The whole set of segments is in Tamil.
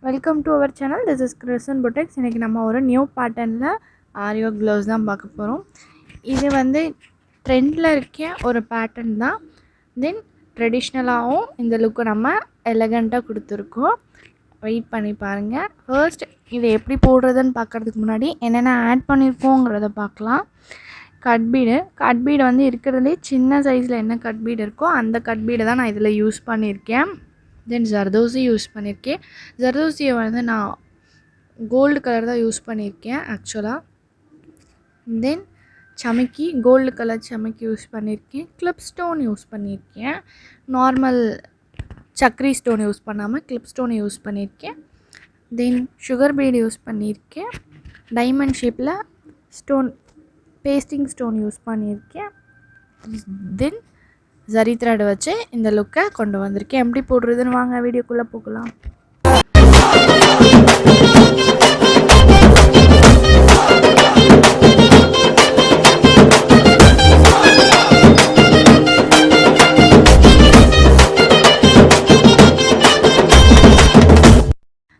Welcome to our channel. This is Krishnan பொட்டெக்ஸ். இன்றைக்கி நம்ம ஒரு நியூ பேட்டர்னில் ஆரியோ க்ளவுஸ் தான் பார்க்க போகிறோம். இது வந்து ட்ரெண்டில் இருக்க ஒரு பேட்டர்ன் தான். தென் ட்ரெடிஷ்னலாகவும் இந்த லுக்கு நம்ம எலகண்ட்டாக கொடுத்துருக்கோம். வெயிட் பண்ணி பாருங்கள். ஃபர்ஸ்ட் இதை எப்படி போடுறதுன்னு பார்க்குறதுக்கு முன்னாடி என்னென்ன ஆட் பண்ணியிருக்கோங்கிறத பார்க்கலாம். கட்பீடு வந்து இருக்கிறதுலே சின்ன சைஸில் என்ன கட்பீடு இருக்கோ அந்த கட்பீடை தான் நான் இதில் யூஸ் பண்ணியிருக்கேன். தென் ஜர்தோசி யூஸ் பண்ணியிருக்கேன். ஜர்தோசியை வந்து நான் கோல்டு கலர் தான் யூஸ் பண்ணியிருக்கேன் ஆக்சுவலாக. தென் சமைக்கி கோல்டு கலர் சமைக்கி யூஸ் பண்ணியிருக்கேன். கிளிப் ஸ்டோன் யூஸ் பண்ணியிருக்கேன். நார்மல் சக்ரி ஸ்டோன் யூஸ் பண்ணாமல் கிளிப் ஸ்டோன் யூஸ் பண்ணியிருக்கேன். தென் சுகர் பீடு யூஸ் பண்ணியிருக்கேன். டைமண்ட் ஷேப்பில் ஸ்டோன் பேஸ்டிங் ஸ்டோன் யூஸ் பண்ணியிருக்கேன். தென் ஜரி த்ரெட் வச்சு இந்த லுக்கை கொண்டு வந்திருக்கேன். எப்படி போடுறதுன்னு வாங்க வீடியோக்குள்ளே போகலாம்.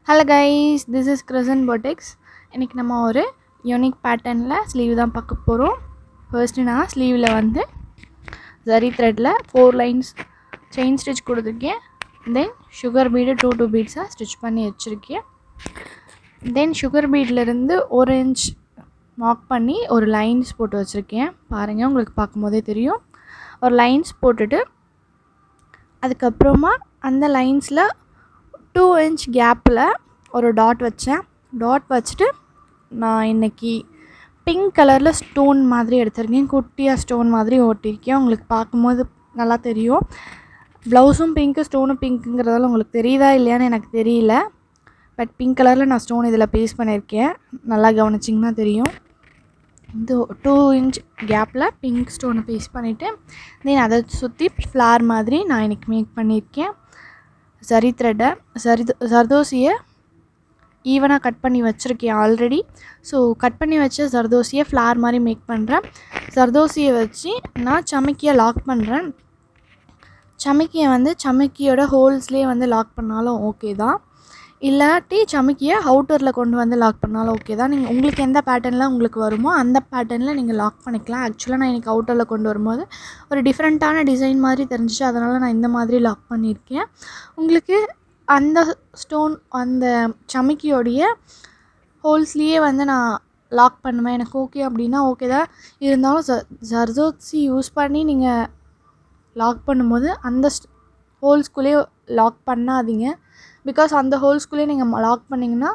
Hello guys, this is Krishnan பொட்டெக்ஸ். இன்றைக்கி நம்ம ஒரு யூனிக் பேட்டர்னில் ஸ்லீவ் தான் பார்க்க போகிறோம். ஃபர்ஸ்ட்டு நான் ஸ்லீவில் வந்து ஜரி த்ரெட்டில் 4 லைன்ஸ் செயின் ஸ்டிச் கொடுத்துருக்கேன். தென் சுகர் பீடு 2 பீட்ஸாக ஸ்டிச் பண்ணி வச்சுருக்கேன். தென் சுகர் பீட்லேருந்து 1 இன்ச் மார்க் பண்ணி ஒரு லைன்ஸ் போட்டு வச்சுருக்கேன். பாருங்கள், உங்களுக்கு பார்க்கும்போதே தெரியும். ஒரு லைன்ஸ் போட்டுட்டு அதுக்கப்புறமா அந்த லைன்ஸில் 2 இன்ச் கேப்பில் ஒரு டாட் வச்சேன். டாட் வச்சுட்டு நான் இன்றைக்கி பிங்க் கலரில் ஸ்டோன் மாதிரி எடுத்திருக்கேன். குட்டியாக ஸ்டோன் மாதிரி ஓட்டியிருக்கேன். உங்களுக்கு பார்க்கும்போது நல்லா தெரியும். ப்ளவுஸும் பிங்க்கு, ஸ்டோனும் பிங்க்குங்கிறதால உங்களுக்கு தெரியுதா இல்லையான்னு எனக்கு தெரியல. பட் பிங்க் கலரில் நான் ஸ்டோன் இதில் பேஸ்ட் பண்ணியிருக்கேன். நல்லா கவனிச்சிங்கன்னா தெரியும். இது 2 இன்ச் கேப்பில் பிங்க் ஸ்டோனை பேஸ்ட் பண்ணிவிட்டு தென் அதை சுற்றி ஃப்ளார் மாதிரி நான் இன்றைக்கி மேக் பண்ணியிருக்கேன். ஜரி த்ரெட்டை ஜர்தோசியை ஈவனாக கட் பண்ணி வச்சுருக்கேன் ஆல்ரெடி. ஸோ கட் பண்ணி வச்ச ஜர்தோசியை ஃப்ளார் மாதிரி மேக் பண்ணுறேன். ஜர்தோசியை வச்சு நான் சமைக்கியை லாக் பண்ணுறேன். சமைக்கியை வந்து சமைக்கியோட ஹோல்ஸ்லேயே வந்து லாக் பண்ணாலும் ஓகே தான். இல்லாட்டி சமைக்கியை அவுட்டரில் கொண்டு வந்து லாக் பண்ணாலும் ஓகே தான். நீங்கள் உங்களுக்கு எந்த பேட்டர்னில் உங்களுக்கு வருமோ அந்த பேட்டர்னில் நீங்கள் லாக் பண்ணிக்கலாம். ஆக்சுவலாக நான் இன்றைக்கி அவுட்டரில் கொண்டு வரும்போது ஒரு டிஃப்ரெண்ட்டான டிசைன் மாதிரி தெரிஞ்சிச்சு. அதனால் நான் இந்த மாதிரி லாக் பண்ணியிருக்கேன். உங்களுக்கு அந்த ஸ்டோன் அந்த சமைக்கியோடைய ஹோல்ஸ்லேயே வந்து நான் லாக் பண்ணுவேன். எனக்கு ஓகே அப்படின்னா ஓகே தான். இருந்தாலும் ஜர்தோசி யூஸ் பண்ணி நீங்கள் லாக் பண்ணும்போது அந்த ஹோல்ஸ்குள்ளேயே லாக் பண்ணாதீங்க. பிகாஸ் அந்த ஹோல்ஸ்குள்ளேயே நீங்கள் லாக் பண்ணிங்கன்னா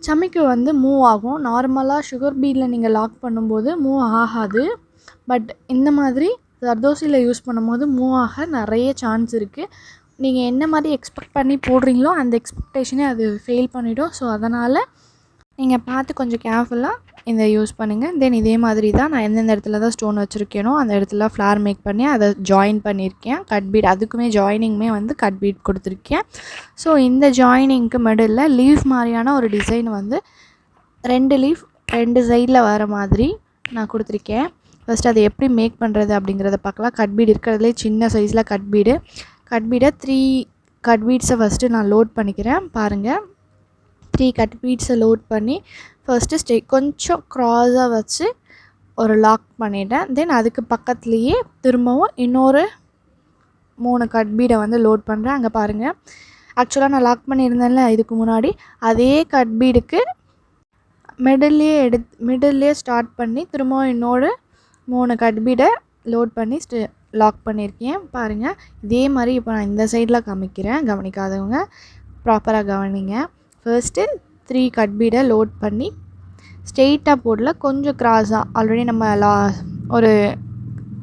சமைக்கு வந்து மூவ் ஆகும். நார்மலாக சுகர் பீடில் நீங்கள் லாக் பண்ணும்போது மூவ் ஆகாது. பட் இந்த மாதிரி ஜர்தோசியில் யூஸ் பண்ணும்போது மூவ் ஆக நிறைய சான்ஸ் இருக்குது. நீங்கள் என்ன மாதிரி எக்ஸ்பெக்ட் பண்ணி போடுறீங்களோ அந்த எக்ஸ்பெக்டேஷனே அது ஃபெயில் பண்ணிவிடும். ஸோ அதனால் நீங்கள் பார்த்து கொஞ்சம் கேர்ஃபுல்லாக இதை யூஸ் பண்ணுங்கள். தென் இதே மாதிரி தான் நான் எந்தெந்த இடத்துல தான் ஸ்டோன் வச்சுருக்கேனோ அந்த இடத்துல ஃப்ளார் மேக் பண்ணி அதை ஜாயின் பண்ணியிருக்கேன். கட் பீட் அதுக்குமே ஜாயினிங்குமே வந்து கட் பீட் கொடுத்துருக்கேன். ஸோ இந்த ஜாயினிங்க்கு மிடில் லீஃப் மாதிரியான ஒரு டிசைன் வந்து 2 லீஃப் 2 சைடில் வர மாதிரி நான் கொடுத்துருக்கேன். ஃபஸ்ட்டு அதை எப்படி மேக் பண்ணுறது அப்படிங்கிறத பார்க்கலாம். கட் பீட் இருக்கிறதுலே சின்ன சைஸில் கட் பீடை 3 கட் பீட்ஸை ஃபஸ்ட்டு நான் லோட் பண்ணிக்கிறேன். பாருங்கள், 3 கட் பீட்ஸை லோட் பண்ணி ஃபஸ்ட்டு கொஞ்சம் க்ராஸாக வச்சு ஒரு லாக் பண்ணிட்டேன். தென் அதுக்கு பக்கத்துலேயே திரும்பவும் இன்னொரு 3 கட் பீடை வந்து லோட் பண்ணுறேன். அங்கே பாருங்கள், ஆக்சுவலாக நான் லாக் பண்ணியிருந்தேன்ல இதுக்கு முன்னாடி, அதே கட் பீடுக்கு மிடில்லையே ஸ்டார்ட் பண்ணி திரும்பவும் இன்னொரு 3 கட் பீடை லோட் பண்ணி லாக் பண்ணியிருக்கேன். பாருங்கள், இதே மாதிரி இப்போ நான் இந்த சைடில் காமிக்கிறேன். கவனிக்காதவங்க ப்ராப்பராக கவனிங்க. ஃபர்ஸ்ட்டு 3 கட் பீடை லோட் பண்ணி ஸ்ட்ரெயிட்டாக போடல, கொஞ்சம் க்ராஸாக ஆல்ரெடி நம்ம ஒரு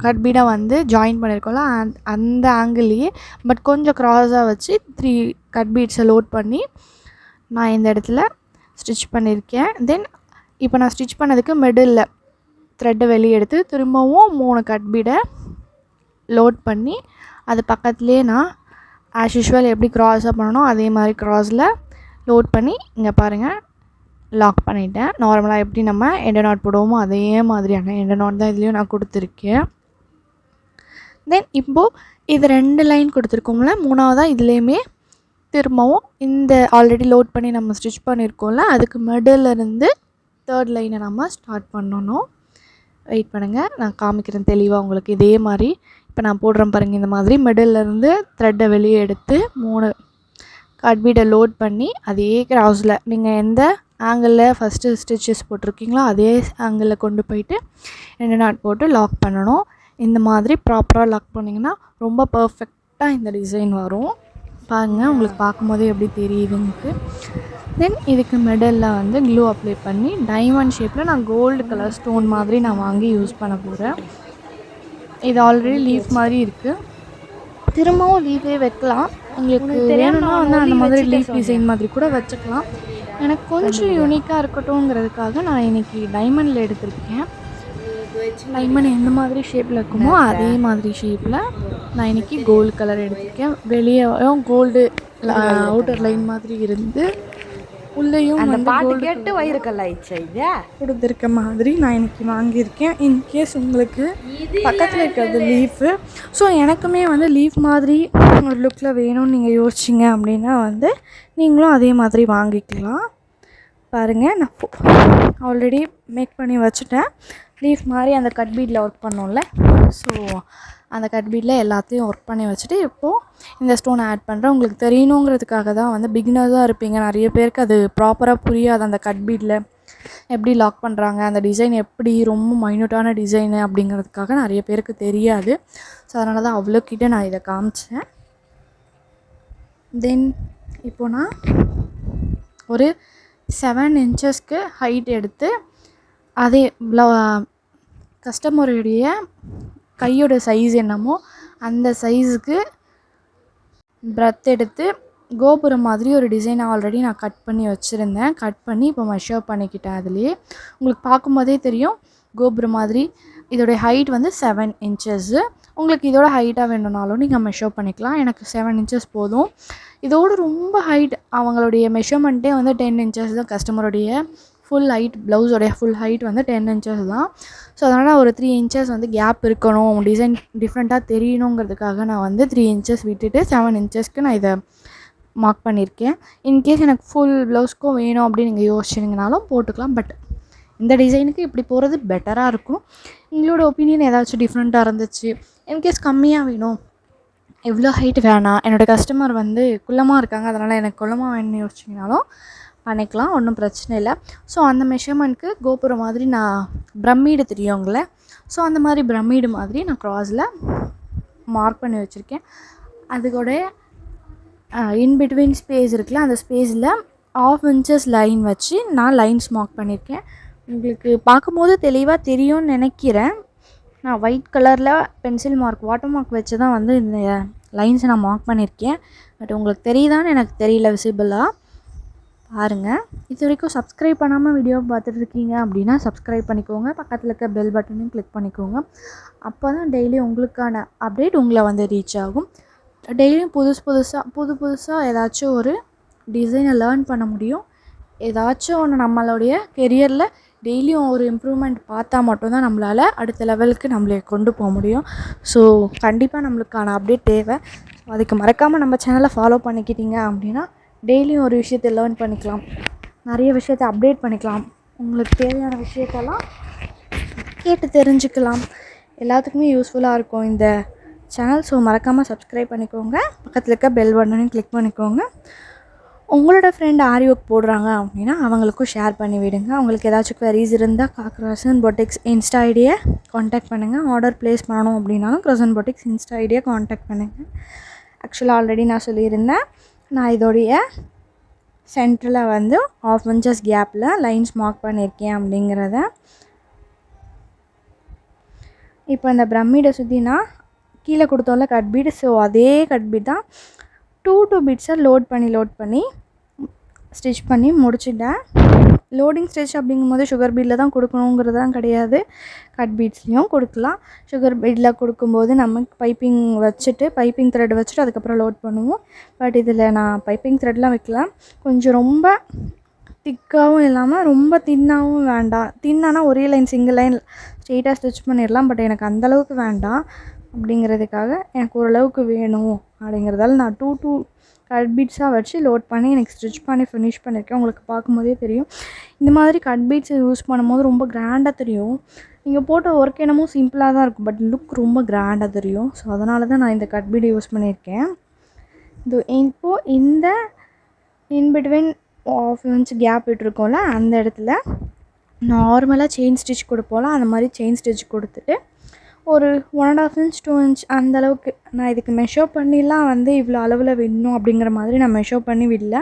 கட் பீடை வந்து ஜாயின் பண்ணியிருக்கோம்ல அந்த ஆங்கிள்லேயே பட் கொஞ்சம் க்ராஸாக வச்சு 3 கட் பீட்ஸை லோட் பண்ணி நான் இந்த இடத்துல ஸ்டிச் பண்ணியிருக்கேன். தென் இப்போ நான் ஸ்டிச் பண்ணதுக்கு மிடில் த்ரெட்டை வெளியே எடுத்து திரும்பவும் 3 கட் பீடை லோட் பண்ணி அது பக்கத்துலேயே நான் ஆஸ் யூஷுவல் எப்படி க்ராஸாக பண்ணணும் அதே மாதிரி க்ராஸில் லோட் பண்ணி இங்கே பாருங்கள் லாக் பண்ணிட்டேன். நார்மலாக எப்படி நம்ம எண்ட் நாட் போடுவோமோ அதே மாதிரியான எண்ட் நாட் தான் இதுலேயும் நான் கொடுத்துருக்கேன். தென் இப்போது இது 2 லைன் கொடுத்துருக்கோம்ல, 3ஆவதாக இதுலேயுமே திரும்பவும் இந்த ஆல்ரெடி லோட் பண்ணி நம்ம ஸ்டிச் பண்ணியிருக்கோம்ல, அதுக்கு மிடில்லேருந்து 3rd லைனை நம்ம ஸ்டார்ட் பண்ணணும். வெயிட் பண்ணுங்கள், நான் காமிக்கிறேன் தெளிவாக உங்களுக்கு. இதே மாதிரி இப்போ நான் போடுறேன் பாருங்கள், இந்த மாதிரி மிடில்லேருந்து த்ரெட்டை வெளியே எடுத்து 3 கட் பீடை லோட் பண்ணி அதே கிராஸில் நீங்கள் எந்த ஆங்கிளில் ஃபஸ்ட்டு ஸ்டிச்சஸ் போட்டிருக்கீங்களோ அதே ஆங்கிளில் கொண்டு போயிட்டு 2 நாட் போட்டு லாக் பண்ணணும். இந்த மாதிரி ப்ராப்பராக லாக் பண்ணிங்கன்னா ரொம்ப பர்ஃபெக்டாக இந்த டிசைன் வரும். பாருங்கள், உங்களுக்கு பார்க்கும்போதே எப்படி தெரியுதுன்ட்டு. தென் இதுக்கு மிடலில் வந்து க்ளூ அப்ளை பண்ணி டைமண்ட் ஷேப்பில் நான் கோல்டு கலர் ஸ்டோன் மாதிரி நான் வாங்கி யூஸ் பண்ண போகிறேன். இது ஆல்ரெடி லீஃப் மாதிரி இருக்குது. திரும்பவும் லீஃபே வைக்கலாம். உங்களுக்கு வேணும்னா வந்து அந்த மாதிரி லீஃப் டிசைன் மாதிரி கூட வச்சுக்கலாம். எனக்கு கொஞ்சம் யூனிக்காக இருக்கட்டும்ங்கிறதுக்காக நான் இன்றைக்கி டைமண்டில் எடுத்திருக்கேன். டைமண்ட் எந்த மாதிரி ஷேப்பில் இருக்குமோ அதே மாதிரி ஷேப்பில் நான் இன்றைக்கி கோல்டு கலர் எடுத்திருக்கேன். வெளியேயும் கோல்டு அவுட்டர் லைன் மாதிரி இருந்து உள்ளேயும் வந்து கோல்டு கேட்டு வயிறு கொடுத்துருக்க மாதிரி நான் இன்றைக்கி வாங்கியிருக்கேன். இன்கேஸ் உங்களுக்கு பக்கத்தில் இருக்கிறது லீஃபு, ஸோ எனக்குமே வந்து லீஃப் மாதிரி ஒரு லுக்கில் வேணும்னு நீங்கள் யோசிச்சிங்க அப்படின்னா வந்து நீங்களும் அதே மாதிரி வாங்கிக்கலாம். பாருங்கள், நான் ஆல்ரெடி மேக் பண்ணி வச்சுட்டேன். லீஃப் மாதிரி அந்த கட் பீடில் ஒர்க் பண்ணோம்ல, ஸோ அந்த கட் பீடில் எல்லாத்தையும் ஒர்க் பண்ணி வச்சுட்டு இப்போது இந்த ஸ்டோன் ஆட் பண்ணுறேன். உங்களுக்கு தெரியணுங்கிறதுக்காக தான் வந்து பிகினர்ஸாக இருப்பீங்க, நிறைய பேருக்கு அது ப்ராப்பராக புரியாது. அந்த கட் பீடில் எப்படி லாக் பண்ணுறாங்க, அந்த டிசைன் எப்படி ரொம்ப மைன்யூட்டான டிசைனு அப்படிங்கிறதுக்காக நிறைய பேருக்கு தெரியாது. ஸோ அதனால தான் அவ்வளோக்கிட்ட நான் இதை காமிச்சேன். தென் இப்போது நான் ஒரு 7 இன்ச்சஸ்க்கு ஹைட் எடுத்து அதே கஸ்டமருடைய கையோட சைஸ் என்னமோ அந்த சைஸுக்கு பிரெத் எடுத்து கோபுரம் மாதிரி ஒரு டிசைன் ஆல்ரெடி நான் கட் பண்ணி வச்சுருந்தேன். கட் பண்ணி இப்போ மெஷர் பண்ணிக்கிட்டேன். அதுலேயே உங்களுக்கு பார்க்கும்போதே தெரியும் கோபுரம் மாதிரி. இதோடைய ஹைட் வந்து 7 இன்ச்சஸ்ஸு. உங்களுக்கு இதோட ஹைட்டாக வேணும்னாலும் நீங்கள் மெஷர் பண்ணிக்கலாம். எனக்கு 7 இன்ச்சஸ் போதும். இதோடு ரொம்ப ஹைட் அவங்களுடைய மெஷர்மெண்ட்டே வந்து 10 இன்ச்சஸ் தான். கஸ்டமருடைய ஃபுல் ஹைட், ப்ளவுஸோடைய ஃபுல் ஹைட் வந்து 10 இன்ச்சஸ் தான். ஸோ அதனால் ஒரு 3 இன்ச்சஸ் வந்து கேப் இருக்கணும், டிசைன் டிஃப்ரெண்ட்டாக தெரியணுங்கிறதுக்காக நான் வந்து 3 இன்ச்சஸ் விட்டுட்டு 7 இன்ச்சஸ்க்கு நான் இதை மார்க் பண்ணியிருக்கேன். இன்கேஸ் எனக்கு ஃபுல் ப்ளவுஸ்க்கும் வேணும் அப்படின்னு நீங்கள் யோசிச்சிங்கனாலும் போட்டுக்கலாம். பட் இந்த டிசைனுக்கு இப்படி போகிறது பெட்டராக இருக்கும். உங்களோட ஒப்பீனியன் ஏதாச்சும் டிஃப்ரெண்ட்டாக இருந்துச்சு, இன்கேஸ் கம்மியாக வேணும், எவ்வளோ ஹைட் வேணாம், என்னோடய கஸ்டமர் வந்து குள்ளமாக இருக்காங்க அதனால் எனக்கு குள்ளமாக வேணும்னு யோசிச்சிங்கனாலும் பண்ணிக்கலாம், ஒன்றும் பிரச்சனை இல்லை. ஸோ அந்த மெஷர்மெண்ட்க்கு கோபுரம் மாதிரி நான் பிரம்மீடு தெரியுங்களே, ஸோ அந்த மாதிரி பிரம்மீடு மாதிரி நான் க்ராஸில் மார்க் பண்ணி வச்சுருக்கேன். அதுக்கூட இன்பிட்வீன் ஸ்பேஸ் இருக்குல்ல, அந்த ஸ்பேஸில் 1/2 இன்ச்சஸ் லைன் வச்சு நான் லைன்ஸ் மார்க் பண்ணியிருக்கேன். உங்களுக்கு பார்க்கும்போது தெளிவாக தெரியும்னு நினைக்கிறேன். நான் ஒயிட் கலரில் பென்சில் மார்க், வாட்டர் மார்க் வச்சு தான் வந்து இந்த லைன்ஸை நான் மார்க் பண்ணியிருக்கேன். பட் உங்களுக்கு தெரியுதான்னு எனக்கு தெரியல விசிபிளாக. பாருங்கள், இது வரைக்கும் சப்ஸ்கிரைப் பண்ணாமல் வீடியோ பார்த்துட்டு இருக்கீங்க அப்படின்னா சப்ஸ்கிரைப் பண்ணிக்கோங்க. பக்கத்தில் இருக்க பெல் பட்டனையும் கிளிக் பண்ணிக்கோங்க. அப்போ தான் டெய்லி உங்களுக்கான அப்டேட் உங்களை வந்து ரீச் ஆகும். டெய்லியும் புதுசாக ஏதாச்சும் ஒரு டிசைனை லேர்ன் பண்ண முடியும். ஏதாச்சும் ஒன்று நம்மளுடைய கெரியரில் டெய்லியும் ஒரு இம்ப்ரூவ்மெண்ட் பார்த்தா மட்டும்தான் நம்மளால் அடுத்த லெவலுக்கு நம்மளை கொண்டு போக முடியும். ஸோ கண்டிப்பாக நம்மளுக்கான அப்டேட் தேவை. அதுக்கு மறக்காமல் நம்ம சேனலை ஃபாலோ பண்ணிக்கிட்டீங்க அப்படின்னா டெய்லியும் ஒரு விஷயத்தை லேர்ன் பண்ணிக்கலாம், நிறைய விஷயத்தை அப்டேட் பண்ணிக்கலாம், உங்களுக்கு தேவையான விஷயத்தெல்லாம் கேட்டு தெரிஞ்சுக்கலாம். எல்லாத்துக்குமே யூஸ்ஃபுல்லாக இருக்கும் இந்த சேனல். ஸோ மறக்காமல் சப்ஸ்கிரைப் பண்ணிக்கோங்க. பக்கத்தில் இருக்க பெல் பட்டனையும் கிளிக் பண்ணிக்கோங்க. உங்களோட ஃப்ரெண்ட் ஆரி ஒர்க் போடுறாங்க அப்படின்னா அவங்களுக்கும் ஷேர் பண்ணி விடுங்க. அவங்களுக்கு ஏதாச்சும் குவரிஸ் இருந்தால் கிரசன் பொட்டிக்ஸ் இன்ஸ்டா ஐடியை காண்டாக்ட் பண்ணுங்கள். ஆர்டர் ப்ளேஸ் பண்ணணும் அப்படின்னாலும் கிரசன் பொட்டிக்ஸ் இன்ஸ்டா ஐடியை காண்டாக்ட் பண்ணுங்கள். ஆக்சுவலாக ஆல்ரெடி நான் சொல்லியிருந்தேன், நான் இதோடைய சென்டரில் வந்து 1/2 இன்ச்சஸ் கேப்பில் லைன்ஸ் மார்க் பண்ணியிருக்கேன் அப்படிங்கிறத. இப்போ இந்த பிரம்மீடை சுற்றி நான் கீழே கொடுத்தோம்ல கட் பீடு, ஸோ அதே கட் பீட் தான் 2 பீட்ஸை லோட் பண்ணி ஸ்டிச் பண்ணி முடிச்சுட்டேன். லோடிங் ஸ்டிச் அப்படிங்கும்போது சுகர் பீடில் தான் கொடுக்கணுங்கிறதுலாம் கிடையாது, கட் பீட்ஸ்லேயும் கொடுக்கலாம். சுகர் பீடில் கொடுக்கும்போது நம்ம பைப்பிங் த்ரெட் வச்சுட்டு அதுக்கப்புறம் லோட் பண்ணுவோம். பட் இதில் நான் பைப்பிங் த்ரெட்லாம் வைக்கல. கொஞ்சம் ரொம்ப திக்காகவும் இல்லாமல் ரொம்ப தின்னாகவும் வேண்டாம். தின்னானா ஒரே லைன் சிங்கிள் லைன் ஸ்ட்ரெயிட்டாக ஸ்டிச் பண்ணிடலாம். பட் எனக்கு அந்தளவுக்கு வேண்டாம் அப்படிங்கிறதுக்காக எனக்கு ஓரளவுக்கு வேணும் அப்படிங்கிறதால நான் 2 கட் பீட்ஸாக வச்சு லோட் பண்ணி எனக்கு ஸ்டிச் பண்ணி ஃபினிஷ் பண்ணியிருக்கேன். உங்களுக்கு பார்க்கும்போதே தெரியும். இந்த மாதிரி கட் பீட்ஸை யூஸ் பண்ணும்போது ரொம்ப கிராண்டாக தெரியும். நீங்கள் போட்ட ஒர்க் என்னமோ சிம்பிளாக தான் இருக்கும், பட் லுக் ரொம்ப கிராண்டாக தெரியும். ஸோ அதனால தான் நான் இந்த கட் பீடை யூஸ் பண்ணியிருக்கேன். இப்போது இந்த இன்பிட்வீன் ½ இன்ச் கேப் விட்டுருக்கோம்ல, அந்த இடத்துல நார்மலாக செயின் ஸ்டிச் கொடுப்போம்ல, அந்த மாதிரி செயின் ஸ்டிச் கொடுத்துட்டு ஒரு 1½ இன்ச் 2 இன்ச் அந்தளவுக்கு நான் இதுக்கு மெஷர் பண்ணிலாம் வந்து இவ்வளோ அளவில் விடணும் அப்படிங்கிற மாதிரி நான் மெஷர் பண்ணி விடல.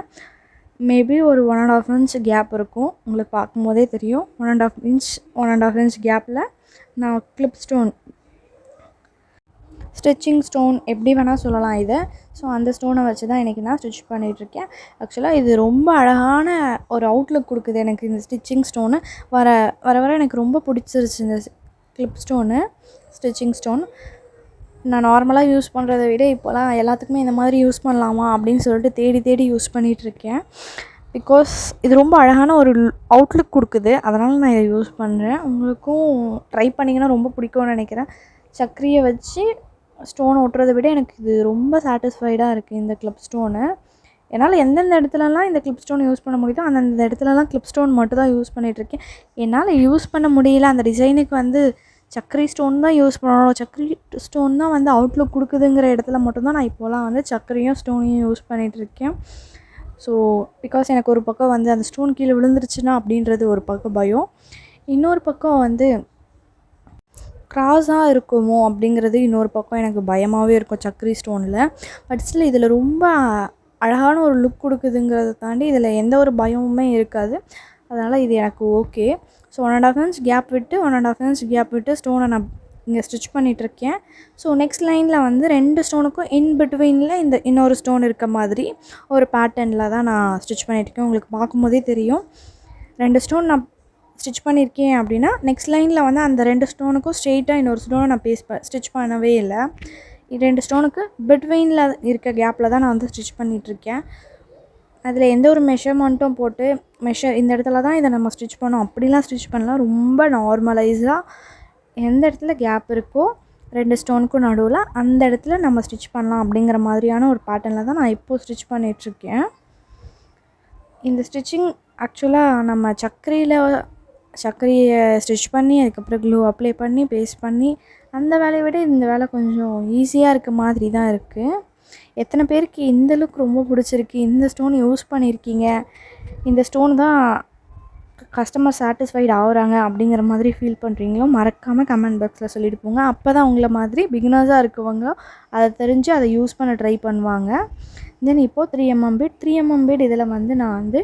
மேபி ஒரு 1½ இன்ச் கேப் இருக்கும், உங்களுக்கு பார்க்கும்போதே தெரியும். 1½ இன்ச் கேப்பில் நான் கிளிப் ஸ்டோன், ஸ்டிச்சிங் ஸ்டோன் எப்படி வேணால் சொல்லலாம் இதை. ஸோ அந்த ஸ்டோனை வச்சு தான் இன்றைக்கி நான் ஸ்டிச் பண்ணிகிட்ருக்கேன். ஆக்சுவலாக இது ரொம்ப அழகான ஒரு அவுட்லுக் கொடுக்குது எனக்கு இந்த ஸ்டிச்சிங் ஸ்டோனு. வர வர எனக்கு ரொம்ப பிடிச்சிருச்சு இந்த கிளிப் ஸ்டோனு, ஸ்டிச்சிங் ஸ்டோன். நான் நார்மலாக யூஸ் பண்ணுறத விட இப்போலாம் எல்லாத்துக்குமே இந்த மாதிரி யூஸ் பண்ணலாமா அப்படின்னு சொல்லிட்டு தேடி தேடி யூஸ் பண்ணிகிட்ருக்கேன். பிகாஸ் இது ரொம்ப அழகான ஒரு அவுட்லுக் கொடுக்குது, அதனால் நான் இதை யூஸ் பண்ணுறேன். உங்களுக்கும் ட்ரை பண்ணிங்கன்னா ரொம்ப பிடிக்கும்னு நினைக்கிறேன். சக்கரியை வச்சு ஸ்டோன் ஒட்டுறதை விட எனக்கு இது ரொம்ப சாட்டிஸ்ஃபைடாக இருக்குது இந்த கிளிப் ஸ்டோனு. என்னால் எந்தெந்த இடத்துலலாம் இந்த கிளிப் ஸ்டோன் யூஸ் பண்ண முடியுதோ அந்தந்த இடத்துலலாம் கிளிப் ஸ்டோன் மட்டும் தான் யூஸ் பண்ணிகிட்ருக்கேன். என்னால் யூஸ் பண்ண முடியல, அந்த டிசைனுக்கு வந்து சக்கரி ஸ்டோன் தான் யூஸ் பண்ணணும், சக்கரி ஸ்டோன் தான் வந்து அவுட்லுக் கொடுக்குதுங்கிற இடத்துல மட்டும்தான் நான் இப்போலாம் வந்து சக்கரையும் ஸ்டோனையும் யூஸ் பண்ணிகிட்ருக்கேன். ஸோ பிகாஸ் எனக்கு ஒரு பக்கம் வந்து அந்த ஸ்டோன் கீழே விழுந்துருச்சுன்னா அப்படின்றது ஒரு பக்கம் பயம், இன்னொரு பக்கம் வந்து க்ராஸாக இருக்குமோ அப்படிங்கிறது இன்னொரு பக்கம் எனக்கு பயமாகவே இருக்கும் சக்கரி ஸ்டோனில். பட் ஸ்டில் இதில் ரொம்ப அழகான ஒரு லுக் கொடுக்குதுங்கிறத தாண்டி இதில் எந்த ஒரு பயமுமே இருக்காது. அதனால் இது எனக்கு ஓகே. ஸோ 1½ இன்ச் கேப் விட்டு 1½ இன்ச் கேப் விட்டு ஸ்டோனை நான் இங்கே ஸ்டிச் பண்ணிகிட்ருக்கேன். ஸோ நெக்ஸ்ட் லைனில் வந்து 2 ஸ்டோனுக்கும் இன்பிட்வீனில் இந்த இன்னொரு ஸ்டோன் இருக்க மாதிரி ஒரு பேட்டர்னில் தான் நான் ஸ்டிச் பண்ணிகிட்ருக்கேன். உங்களுக்கு பார்க்கும்போதே தெரியும் 2 ஸ்டோன் நான் ஸ்டிச் பண்ணியிருக்கேன் அப்படின்னா நெக்ஸ்ட் லைனில் வந்து அந்த 2 ஸ்டோனுக்கும் ஸ்ட்ரெயிட்டாக இன்னொரு ஸ்டோனை நான் ஸ்டிச் பண்ணவே இல்லை. 2 ஸ்டோனுக்கு பிட்வீனில் இருக்க கேப்பில் தான் நான் வந்து ஸ்டிச் பண்ணிகிட்ருக்கேன். அதில் எந்த ஒரு மெஷர்மெண்ட்டும் போட்டு இந்த இடத்துல தான் இதை நம்ம ஸ்டிச் பண்ணோம் அப்படிலாம் ஸ்டிச் பண்ணலாம். ரொம்ப நார்மலைஸாக எந்த இடத்துல கேப் இருக்கோ 2 ஸ்டோனுக்கும் நடுவில் அந்த இடத்துல நம்ம ஸ்டிச் பண்ணலாம் அப்படிங்கிற மாதிரியான ஒரு பேட்டர்னில் தான் நான் இப்போது ஸ்டிச் பண்ணிகிட்ருக்கேன். இந்த ஸ்டிச்சிங் ஆக்சுவலாக நம்ம சக்கரையை ஸ்டிச் பண்ணி அதுக்கப்புறம் க்ளூ அப்ளை பண்ணி பேஸ்ட் பண்ணி அந்த வேலையை விட இந்த வேலை கொஞ்சம் ஈஸியாக இருக்க மாதிரி தான் இருக்குது. எத்தனை பேருக்கு இந்த லுக் ரொம்ப பிடிச்சிருக்கு, இந்த ஸ்டோன் யூஸ் பண்ணியிருக்கீங்க, இந்த ஸ்டோன் தான் கஸ்டமர் சாட்டிஸ்ஃபைட் ஆகுறாங்க அப்படிங்கிற மாதிரி ஃபீல் பண்ணுறீங்களோ மறக்காமல் கமெண்ட் பாக்ஸில் சொல்லிட்டு போங்க. அப்போ தான் உங்களை மாதிரி பிகினர்ஸாக இருக்கவங்க அதை தெரிஞ்சு அதை யூஸ் பண்ண ட்ரை பண்ணுவாங்க. தென் இப்போது 3mm பீட் 3mm பீட் இதில் வந்து நான் வந்து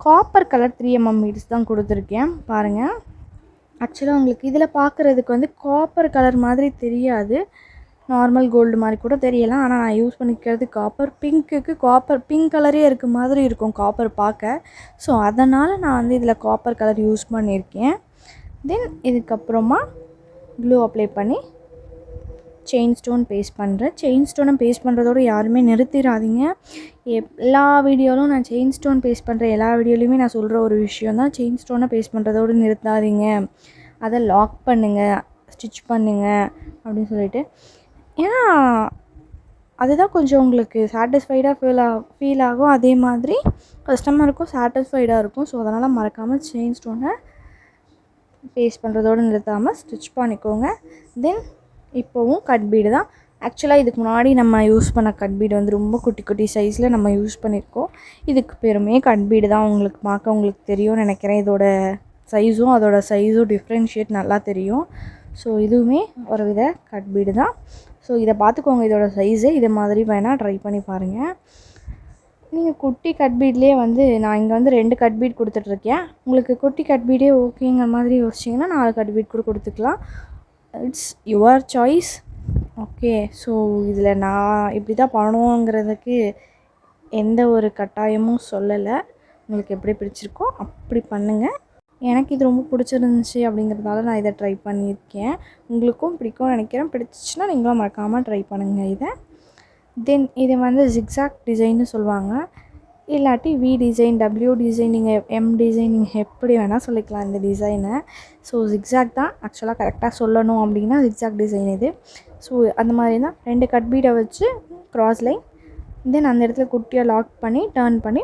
காப்பர் கலர் 3mm பீட்ஸ் தான் கொடுத்துருக்கேன். பாருங்கள், ஆக்சுவலாக உங்களுக்கு இதில் பார்க்குறதுக்கு வந்து காப்பர் கலர் மாதிரி தெரியாது, நார்மல் கோல்டு மாதிரி கூட தெரியலாம். ஆனால் நான் யூஸ் பண்ணிக்கிறது காப்பர். பிங்க் கலரே இருக்க மாதிரி இருக்கும் காப்பர் பார்க்க. ஸோ அதனால் நான் வந்து இதில் காப்பர் கலர் யூஸ் பண்ணியிருக்கேன். தென் இதுக்கப்புறமா க்ளூ அப்ளை பண்ணி செயின் ஸ்டோன் பேஸ்ட் பண்ணுறேன். செயின் ஸ்டோனை பேஸ்ட் பண்ணுறதோடு யாருமே நிறுத்திடாதீங்க. எல்லா வீடியோவிலும் நான் செயின் ஸ்டோன் பேஸ்ட் பண்ணுற எல்லா வீடியோலையுமே நான் சொல்கிற ஒரு விஷயம் தான், செயின் ஸ்டோனை பேஸ்ட் பண்ணுறதோடு நிறுத்தாதீங்க, அதை லாக் பண்ணுங்கள், ஸ்டிச் பண்ணுங்கள் அப்படின்னு சொல்லிட்டு. ஏன்னா அதுதான் கொஞ்சம் உங்களுக்கு சாட்டிஸ்ஃபைடாக ஃபீல் ஆகும், அதே மாதிரி கஸ்டமருக்கும் சாட்டிஸ்ஃபைடாக இருக்கும். ஸோ அதனால் மறக்காமல் செயின் ஸ்டோனை பேஸ்ட் பண்ணுறதோடு நிறுத்தாமல் ஸ்டிச் பண்ணிக்கோங்க. தென் இப்போவும் கட் பீடு தான். ஆக்சுவலாக இதுக்கு முன்னாடி நம்ம யூஸ் பண்ண கட் பீடு வந்து ரொம்ப குட்டி குட்டி சைஸில் நம்ம யூஸ் பண்ணியிருக்கோம். இதுக்கு பேருமே கட் பீடு தான். உங்களுக்கு தெரியும்னு நினைக்கிறேன். அதோட சைஸும் டிஃப்ரென்ஷியேட் நல்லா தெரியும். ஸோ இதுவுமே ஒரு வித கட் பீடு தான். ஸோ இதை பார்த்துக்கோங்க, இதோட சைஸு. இதை மாதிரி வேணால் ட்ரை பண்ணி பாருங்கள். நீங்கள் குட்டி கட் பீட்லேயே வந்து நான் இங்கே வந்து 2 கட் பீட் கொடுத்துட்ருக்கேன். உங்களுக்கு குட்டி கட் பீடே ஓகேங்கிற மாதிரி யோசிச்சிங்கன்னா 4 கட் பீட் கூட கொடுத்துக்கலாம். It's your choice. Okay, so இதில் நான் இப்படி தான் பண்ணணுங்கிறதுக்கு எந்த ஒரு கட்டாயமும் சொல்லலை. உங்களுக்கு எப்படி பிடிச்சிருக்கோ அப்படி பண்ணுங்கள். எனக்கு இது ரொம்ப பிடிச்சிருந்துச்சி அப்படிங்கிறதால நான் இதை ட்ரை பண்ணியிருக்கேன். உங்களுக்கும் பிடிக்கும்னு நினைக்கிறேன். பிடிச்சிச்சின்னா நீங்களும் மறக்காமல் ட்ரை பண்ணுங்கள் இதை. தென் இதை வந்து ஜிக்ஸாக் டிசைன்னு சொல்லுவாங்க, இல்லாட்டி வி டிசைன், டபிள்யூ டிசைன், நீங்கள் எம் டிசைன், நீங்கள் எப்படி வேணால் சொல்லிக்கலாம் இந்த டிசைனை. ஸோ ஜிக்ஸாக் தான் ஆக்சுவலாக கரெக்டாக சொல்லணும் அப்படின்னா ஜிக்ஸாக் டிசைன் இது. ஸோ அந்த மாதிரி தான் 2 கட் பீடை வச்சு க்ராஸ் லைன் தென் அந்த இடத்துல குட்டியாக லாக் பண்ணி டர்ன் பண்ணி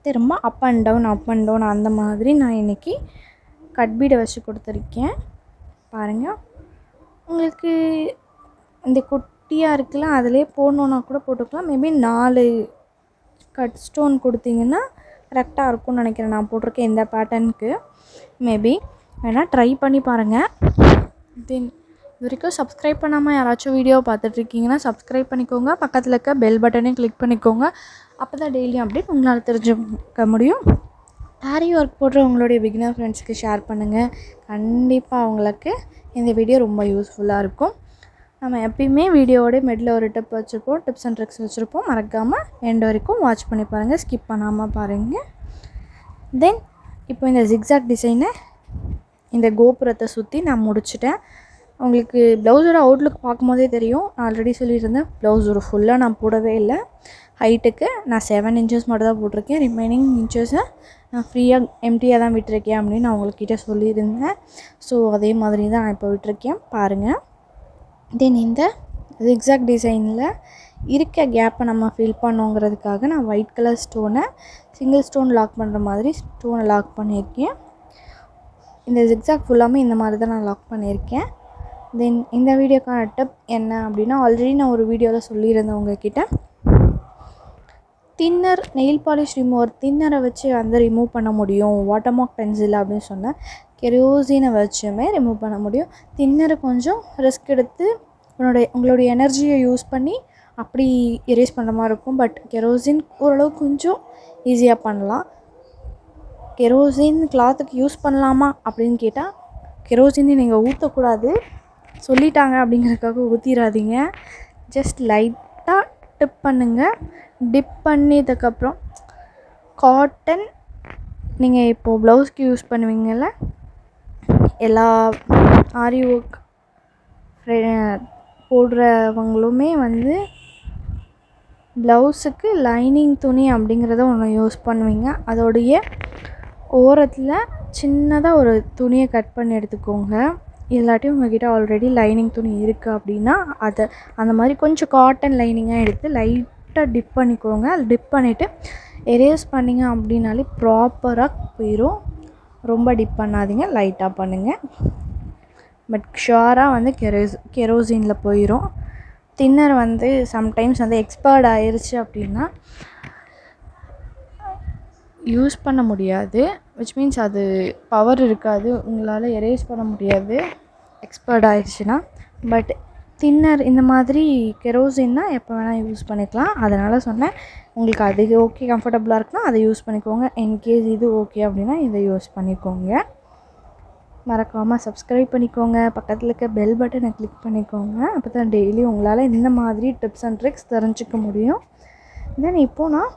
திரும்ப அப் அண்ட் டவுன் அந்த மாதிரி நான் இன்றைக்கி கட் பீடை வச்சு கொடுத்துருக்கேன். பாருங்கள், உங்களுக்கு இந்த குட்டியாக இருக்குல்ல அதிலே போடணுன்னா கூட போட்டுக்கலாம். மேபி 4 கட் ஸ்டோன் கொடுத்தீங்கன்னா கரெக்டாக இருக்கும்னு நினைக்கிறேன். நான் போட்டிருக்கேன் இந்த பேட்டர்னுக்கு. மேபி வேணால் ட்ரை பண்ணி பாருங்கள். தென் இது வரைக்கும் சப்ஸ்கிரைப் பண்ணாமல் யாராச்சும் வீடியோ பார்த்துட்ருக்கீங்கன்னா சப்ஸ்கிரைப் பண்ணிக்கோங்க. பக்கத்தில் இருக்க பெல் பட்டனையும் கிளிக் பண்ணிக்கோங்க. அப்போ தான் டெய்லியும் அப்டேட் உங்களால் தெரிஞ்சுக்க முடியும். ஆரி ஒர்க் போடுற உங்களுடைய பிகினர் ஃப்ரெண்ட்ஸ்க்கு ஷேர் பண்ணுங்கள். கண்டிப்பாக அவங்களுக்கு இந்த வீடியோ ரொம்ப யூஸ்ஃபுல்லாக இருக்கும். நம்ம எப்பயுமே வீடியோவோட மிடில் ஒரு டிப் வச்சுருப்போம், டிப்ஸ் அண்ட் ட்ரிக்ஸ் வச்சுருப்போம். மறக்காமல் எண்ட் வரைக்கும் வாட்ச் பண்ணி பாருங்கள், ஸ்கிப் பண்ணாமல் பாருங்கள். தென் இப்போ இந்த ஜிக்ஸாக் டிசைனை இந்த கோபுரத்தை சுற்றி நான் முடிச்சிட்டேன். உங்களுக்கு ப்ளவுஸோட அவுட்லுக் பார்க்கும்போதே தெரியும். நான் ஆல்ரெடி சொல்லியிருந்தேன், ப்ளவுஸ் ஒரு ஃபுல்லாக நான் போடவே இல்லை. ஹைட்டுக்கு நான் 7 இன்ச்சஸ் மட்டும் தான் போட்டிருக்கேன். ரிமைனிங் இன்ச்சஸை நான் ஃப்ரீயாக எம்டியாக தான் விட்டுருக்கேன் அப்படின்னு நான் உங்கள்கிட்ட சொல்லியிருந்தேன். ஸோ அதே மாதிரி தான் நான் இப்போ விட்டுருக்கேன், பாருங்கள். தென் இந்த ஜிக்ஸாக் டிசைனில் இருக்க கேப்பை நம்ம ஃபில் பண்ணோங்கிறதுக்காக நான் ஒயிட் கலர் ஸ்டோனை சிங்கிள் ஸ்டோன் லாக் பண்ணுற மாதிரி ஸ்டோனை லாக் பண்ணியிருக்கேன். இந்த ஜிக்ஸாக் ஃபுல்லாமே இந்த மாதிரி தான் நான் லாக் பண்ணியிருக்கேன். தென் இந்த வீடியோக்கான டிப் என்ன அப்படின்னா, ஆல்ரெடி நான் ஒரு வீடியோவில் சொல்லியிருந்தேன் உங்கள்கிட்ட. தின்னர் நெயில் பாலிஷ் ரிமூவர் தின்னரை வச்சு வந்து ரிமூவ் பண்ண முடியும், வாட்டர் மார்க் பென்சில் அப்படின்னு சொன்னேன். கெரோசினை வச்சுமே ரிமூவ் பண்ண முடியும். தின்னரை கொஞ்சம் ரிஸ்க் எடுத்து உங்களுடைய எனர்ஜியை யூஸ் பண்ணி அப்படி எரேஸ் பண்ணுற மாதிரி இருக்கும். பட் கெரோசின் ஓரளவு கொஞ்சம் ஈஸியாக பண்ணலாம். கெரோசின் கிளாத்துக்கு யூஸ் பண்ணலாமா அப்படின்னு கேட்டால், கெரோசினை நீங்கள் ஊற்றக்கூடாது சொல்லிட்டாங்க அப்படிங்கிறதுக்காக ஊற்றிடாதீங்க. ஜஸ்ட் லைட்டாக டிப் பண்ணுங்கள். டிப் பண்ணியதுக்கப்புறம் காட்டன் நீங்கள் இப்போது ப்ளவுஸ்க்கு யூஸ் பண்ணுவீங்கள்ல, எல்லா ஆரி ஒர்க் போடுறவங்களுமே வந்து ப்ளவுஸுக்கு லைனிங் துணி அப்படிங்கிறத ஒன்று யூஸ் பண்ணுவீங்க. அதோடைய ஓரத்தில் சின்னதாக ஒரு துணியை கட் பண்ணி எடுத்துக்கோங்க. இல்லாட்டி உங்கள்கிட்ட ஆல்ரெடி லைனிங் துணி இருக்குது அப்படின்னா அதை அந்த மாதிரி கொஞ்சம் காட்டன் லைனிங்காக எடுத்து லைட்டாக டிப் பண்ணிக்கோங்க. அது டிப் பண்ணிவிட்டு எரேஸ் பண்ணிங்க அப்படின்னாலே ப்ராப்பராக போயிடும். ரொம்ப டிப் பண்ணாதீங்க, லைட்டாக பண்ணுங்கள். பட் ஷுவராக வந்து கெரோசினில் போயிடும். தின்னர் வந்து சம்டைம்ஸ் வந்து எக்ஸ்பயர்ட் ஆயிடுச்சு அப்படின்னா யூஸ் பண்ண முடியாது. விச் மீன்ஸ் அது பவர் இருக்காது, உங்களால் எரேஸ் பண்ண முடியாது எக்ஸ்பயர்ட் ஆயிடுச்சுன்னா. பட் தின்னர் இந்த மாதிரி கெரோசின்னா எப்போ வேணால் யூஸ் பண்ணிக்கலாம். அதனால் சொன்னேன், உங்களுக்கு அது ஓகே கம்ஃபர்டபுளாக இருக்குன்னா அதை யூஸ் பண்ணிக்கோங்க. இன்கேஸ் இது ஓகே அப்படின்னா இதை யூஸ் பண்ணிக்கோங்க. மறக்காமல் சப்ஸ்கிரைப் பண்ணிக்கோங்க. பக்கத்தில் இருக்க பெல் பட்டனை கிளிக் பண்ணிக்கோங்க. அப்போ தான் டெய்லி உங்களால் இந்த மாதிரி டிப்ஸ் அண்ட் ட்ரிக்ஸ் தெரிஞ்சிக்க முடியும். தென் இப்போது நான்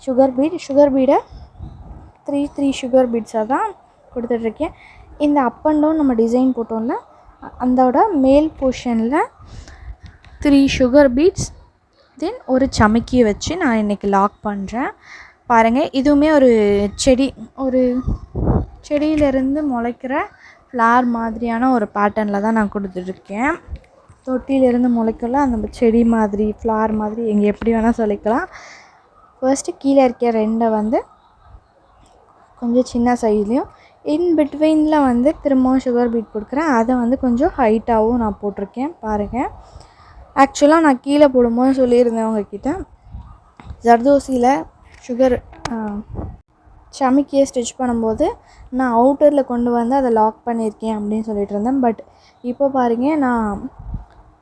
சுகர் பீடை 3 சுகர் பீட்ஸாக தான் கொடுத்துட்ருக்கேன். இந்த அப் அண்ட் டவுன் நம்ம டிசைன் போட்டோம்ல, அதோட மேல் போர்ஷனில் 3 சுகர் பீட்ஸ் தென் ஒரு சமிக்கியை வச்சு நான் இன்றைக்கி லாக் பண்ணுறேன். பாருங்கள், இதுவுமே ஒரு செடியிலேருந்து முளைக்கிற ஃப்ளார் மாதிரியான ஒரு பேட்டர்னில் தான் நான் கொடுத்துட்ருக்கேன். தொட்டியிலேருந்து முளைக்கல அந்த செடி மாதிரி ஃப்ளார் மாதிரி எங்கே எப்படி வேணால் சொல்லிக்கலாம். ஃபர்ஸ்ட்டு கீழே இருக்க 2 வந்து கொஞ்சம் சின்ன சைஸ்லேயும், இன் பிட்வீனில் வந்து திரும்பவும் சுகர் பீட் கொடுக்குறேன். அதை வந்து கொஞ்சம் ஹைட்டாகவும் நான் போட்டிருக்கேன். பாருங்கள், ஆக்சுவலாக நான் கீழே போடும்போது சொல்லியிருந்தேன் உங்ககிட்ட, ஜர்தோசியில் சுகர் சமிக்கியை ஸ்டிச் பண்ணும்போது நான் அவுட்டரில் கொண்டு வந்து அதை லாக் பண்ணியிருக்கேன் அப்படின்னு சொல்லிட்டு இருந்தேன். பட் இப்போ பாருங்கள், நான்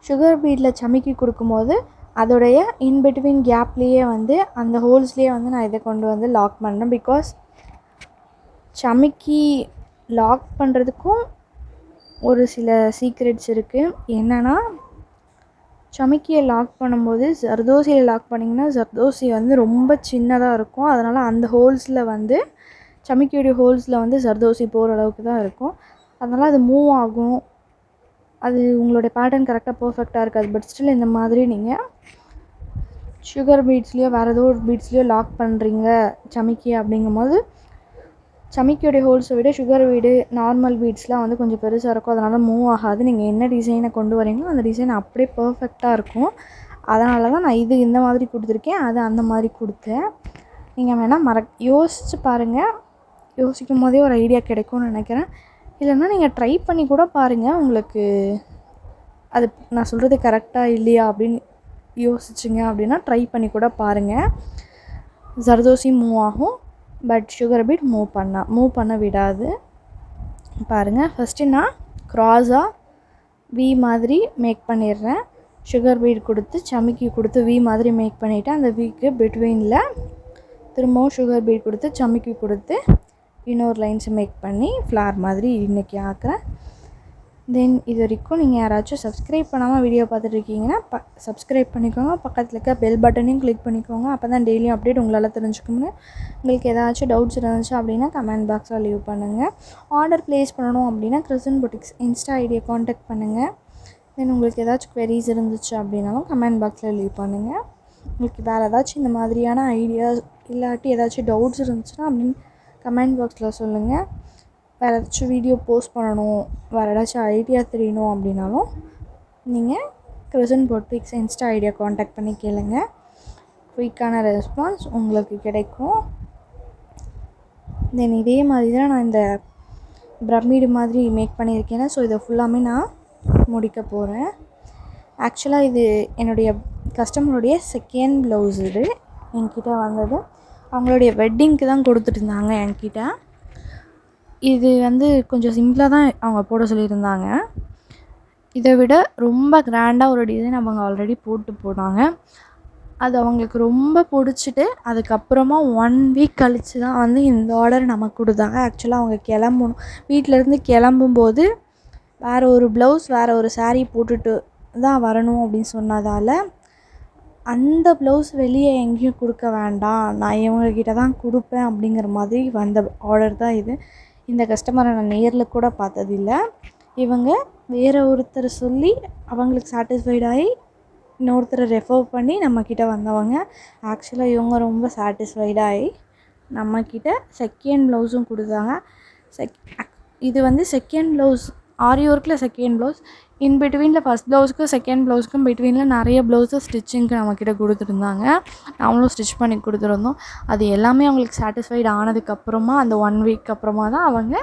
சுகர் பீட்டில் சமிக்கி கொடுக்கும்போது அதோடைய இன்பிட்வீன் கேப்லேயே வந்து அந்த ஹோல்ஸ்லேயே வந்து நான் இதை கொண்டு வந்து லாக் பண்ணுறேன். பிகாஸ் சமிக்கி லாக் பண்ணுறதுக்கும் ஒரு சில சீக்ரெட்ஸ் இருக்குது. என்னென்னா, சமிக்கியை லாக் பண்ணும்போது ஜர்தோசியில் லாக் பண்ணிங்கன்னா ஜர்தோசி வந்து ரொம்ப சின்னதாக இருக்கும். அதனால் அந்த ஹோல்ஸில் வந்து சமிக்கியோடைய ஹோல்ஸில் வந்து ஜர்தோசி போகிற அளவுக்கு தான் இருக்கும். அதனால் அது மூவ் ஆகும். அது உங்களுடைய பேட்டர்ன் கரெக்டாக பர்ஃபெக்டாக இருக்காது. பட் ஸ்டில் இந்த மாதிரி நீங்கள் சுகர் பீட்ஸ்லேயோ வேறு ஏதோ ஒரு பீட்ஸ்லேயோ லாக் பண்ணுறீங்க சமிக்கி அப்படிங்கும்போது, சமிக்கியோடைய ஹோல்ஸை விட சுகர் பீடு நார்மல் பீட்ஸ்லாம் வந்து கொஞ்சம் பெருசாக இருக்கும். அதனால் மூவ் ஆகாது. நீங்கள் என்ன டிசைனை கொண்டு வரீங்களோ அந்த டிசைன் அப்படியே பர்ஃபெக்டாக இருக்கும். அதனால தான் நான் இது இந்த மாதிரி கொடுத்துருக்கேன், அது அந்த மாதிரி கொடுத்தேன். நீங்கள் வேணால் யோசித்து பாருங்கள். யோசிக்கும் போதே ஒரு ஐடியா கிடைக்கும்னு நினைக்கிறேன். இல்லைன்னா நீங்கள் ட்ரை பண்ணி கூட பாருங்கள். உங்களுக்கு அது நான் சொல்கிறது கரெக்டாக இல்லையா அப்படின்னு யோசிச்சிங்க அப்படின்னா ட்ரை பண்ணி கூட பாருங்கள். ஜர்தோசி மூவ் ஆகும், பட் சுகர் பீட் மூவ் பண்ண விடாது. பாருங்கள், ஃபஸ்ட்டு நான் க்ராஸாக வி மாதிரி மேக் பண்ணிடுறேன். சுகர் பீட் கொடுத்து சமிக்கி கொடுத்து வி மாதிரி மேக் பண்ணிவிட்டு அந்த வீக்கு பிட்வீனில் திரும்பவும் சுகர் பீட் கொடுத்து சமிக்கி கொடுத்து இன்னொரு லைன்ஸை மேக் பண்ணி ஃப்ளார் மாதிரி இன்றைக்கி ஆக்குறேன். தென் இது வரைக்கும் நீங்கள் யாராச்சும் சப்ஸ்கிரைப் பண்ணாமல் வீடியோ பார்த்துட்ருக்கீங்கன்னா சப்ஸ்கிரைப் பண்ணிக்கோங்க. பக்கத்தில் இருக்க பெல் பட்டனையும் கிளிக் பண்ணிக்கோங்க. அப்போ தான் டெய்லியும் அப்டேட் உங்களால் தெரிஞ்சுக்கோங்க. உங்களுக்கு ஏதாச்சும் டவுட்ஸ் இருந்துச்சு அப்படின்னா கமெண்ட் பாக்ஸில் லீவ் பண்ணுங்கள். ஆர்டர் ப்ளேஸ் பண்ணணும் அப்படின்னா கிறிஸ்டன் பொட்டிக்ஸ் இன்ஸ்டா ஐடியை காண்டாக்ட் பண்ணுங்கள். தென் உங்களுக்கு ஏதாச்சும் queries இருந்துச்சு அப்படின்னாலும் கமெண்ட் பாக்ஸில் லீவ் பண்ணுங்கள். உங்களுக்கு வேறு ஏதாச்சும் இந்த மாதிரியான ஐடியாஸ் இல்லாட்டி ஏதாச்சும் டவுட்ஸ் இருந்துச்சுன்னா அப்படின்னு கமெண்ட் பாக்ஸில் சொல்லுங்கள். வேறு ஏதாச்சும் வீடியோ போஸ்ட் பண்ணணும், வேறு ஏதாச்சும் ஐடியா தெரியணும் அப்படின்னாலும் நீங்கள் Kristen boutiques insta idea contact பண்ணி கேளுங்க. குயிக்கான ரெஸ்பான்ஸ் உங்களுக்கு கிடைக்கும். தென் இதே மாதிரி தான் நான் இந்த பிரமிடு மாதிரி மேக் பண்ணியிருக்கேன். ஸோ இதை ஃபுல்லாமே நான் முடிக்க போகிறேன். ஆக்சுவலாக இது என்னுடைய கஸ்டமருடைய செகண்ட் ப்ளவுஸ். இது என்கிட்ட வந்தது அவங்களுடைய வெட்டிங்க்கு தான் கொடுத்துட்டு இருந்தாங்க என்கிட்ட. இது கொஞ்சம் சிம்பிளாக தான் அவங்க போட சொல்லியிருந்தாங்க. இதை விட ரொம்ப கிராண்டாக ஒரு டிசைன் அவங்க ஆல்ரெடி போட்டு போனாங்க. அது அவங்களுக்கு ரொம்ப பிடிச்சிட்டு அதுக்கப்புறமா 1 வீக் கழித்து தான் இந்த ஆர்டர் நமக்கு கொடுத்தாங்க. ஆக்சுவலாக அவங்க வீட்டிலேருந்து கிளம்பும்போது வேறு ஒரு ப்ளவுஸ் வேறு ஒரு saree போட்டுட்டு தான் வரணும் அப்படின்னு சொன்னதால் அந்த ப்ளவுஸ் வெளியே எங்கேயும் கொடுக்க வேண்டாம், நான் இவங்கக்கிட்ட தான் கொடுப்பேன் அப்படிங்கிற மாதிரி வந்த ஆர்டர் தான் இது. இந்த கஸ்டமரை நான் நேரில் கூட பார்த்ததில்லை. இவங்க வேறு ஒருத்தர் சொல்லி அவங்களுக்கு சாட்டிஸ்ஃபைட் ஆகி இன்னொருத்தரை ரெஃபர் பண்ணி நம்மக்கிட்ட வந்தவங்க. ஆக்சுவலாக இவங்க ரொம்ப சாட்டிஸ்ஃபைடாகி நம்மக்கிட்ட செகண்ட் ப்ளவுஸும் கொடுத்தாங்க. இது செகண்ட் ப்ளவுஸ் ஆரி ஒர்க்கில் செகண்ட் ப்ளவுஸ். இன் பிட்வீனில் ஃபஸ்ட் ப்ளவுஸுக்கும் செகண்ட் ப்ளவுஸுக்கும் பிட்வீனில் நிறைய ப்ளவுஸை ஸ்டிச்சிங்க்கு நம்மக்கிட்ட கொடுத்துருந்தாங்க. நாமளும் ஸ்டிச் பண்ணி கொடுத்துருந்தோம். அது எல்லாமே அவங்களுக்கு சாட்டிஸ்ஃபைட் ஆனதுக்கப்புறமா அந்த 1 வீக் அப்புறமா தான் அவங்க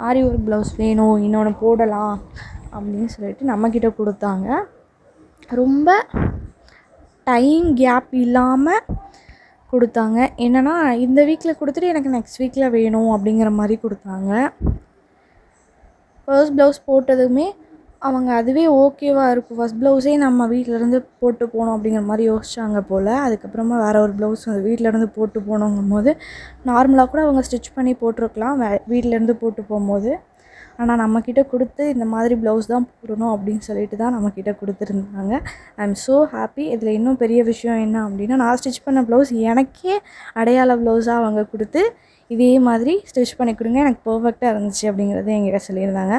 ஆரி ஒர்க் ப்ளவுஸ் வேணும், இன்னொன்று போடலாம் அப்படின்னு சொல்லிட்டு நம்மக்கிட்ட கொடுத்தாங்க. ரொம்ப டைம் கேப் இல்லாமல் கொடுத்தாங்க. என்னென்னா இந்த வீக்கில் கொடுத்துட்டு எனக்கு நெக்ஸ்ட் வீக்கில் வேணும் அப்படிங்கிற மாதிரி கொடுத்தாங்க. ஃபர்ஸ்ட் ப்ளவுஸ் போட்டதுமே அவங்க அதுவே ஓகேவாக இருக்கும், ஃபஸ்ட் ப்ளவுஸே நம்ம வீட்டிலேருந்து போட்டு போகணும் அப்படிங்கிற மாதிரி யோசிச்சாங்க போல். அதுக்கப்புறமா வேறு ஒரு ப்ளவுஸ் வீட்டிலேருந்து போட்டு போகணுங்கும் போது நார்மலாக கூட அவங்க ஸ்டிச் பண்ணி போட்டிருக்கலாம் வீட்டிலேருந்து போட்டு போகும்போது. ஆனால் நம்மக்கிட்ட கொடுத்து இந்த மாதிரி ப்ளவுஸ் தான் போடணும் அப்படின்னு சொல்லிட்டு தான் நம்மக்கிட்ட கொடுத்துருந்தாங்க. I am so happy. இதில் இன்னும் பெரிய விஷயம் என்ன அப்படின்னா நான் ஸ்டிச் பண்ண ப்ளவுஸ் எனக்கே அடையாள ப்ளவுஸாக அவங்க கொடுத்து இதே மாதிரி ஸ்டிச் பண்ணி கொடுங்க, எனக்கு பர்ஃபெக்டாக இருந்துச்சு அப்படிங்கிறத என்கிட்ட சொல்லியிருந்தாங்க.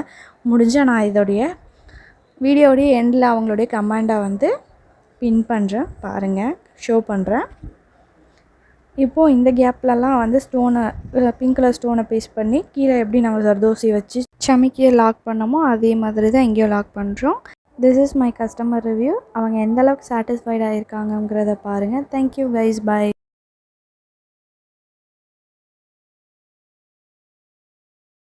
முடிஞ்சால் நான் இதோடைய வீடியோடைய எண்டில் அவங்களுடைய கமெண்டை பின் பண்ணுறேன், பாருங்கள், ஷோ பண்ணுறேன். இப்போது இந்த கேப்லலாம் ஸ்டோனை பிங்க் கலர் ஸ்டோனை பேஸ்ட் பண்ணி கீழே எப்படி நம்ம ஜர்தோசி வச்சு சமிக்கியை லாக் பண்ணோமோ அதே மாதிரி தான் எங்கேயும் லாக் பண்ணுறோம். This is my customer review. அவங்க எந்தளவுக்கு சாட்டிஸ்ஃபைடாக இருக்காங்கங்கிறத பாருங்கள். Thank you guys, by.